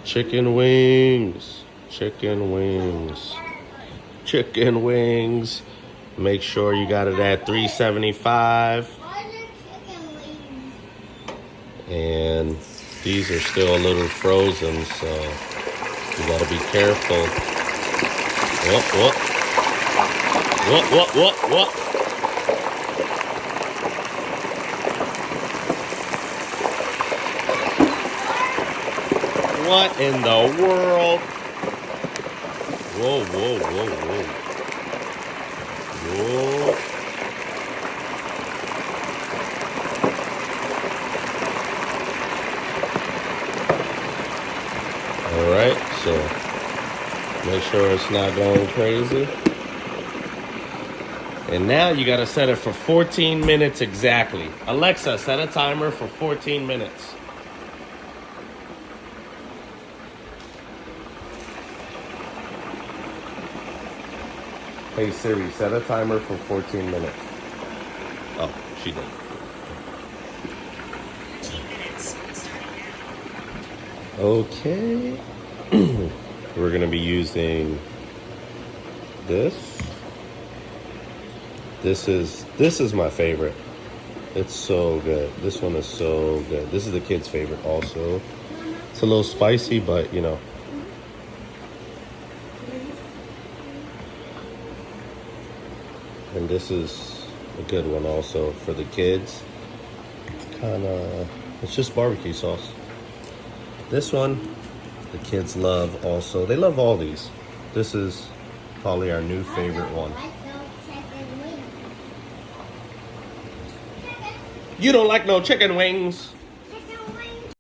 Chicken wings. Chicken wings. Chicken wings. Make sure you got it at $3.75. And these are still a little frozen, so you gotta be careful. What? What in the world? Whoa. All right, so make sure it's not going crazy. And now you gotta set it for 14 minutes exactly. Alexa, set a timer for 14 minutes. Hey Siri, set a timer for 14 minutes. Oh, she did. 15 minutes, starting now. Okay. We're gonna be using this. This is my favorite. It's so good. This one is so good. This is the kids' favorite also. It's a little spicy, but you know. And this is a good one also for the kids. It's just barbecue sauce. This one, the kids love also. They love all these. This is probably our new favorite one. You don't like no chicken wings?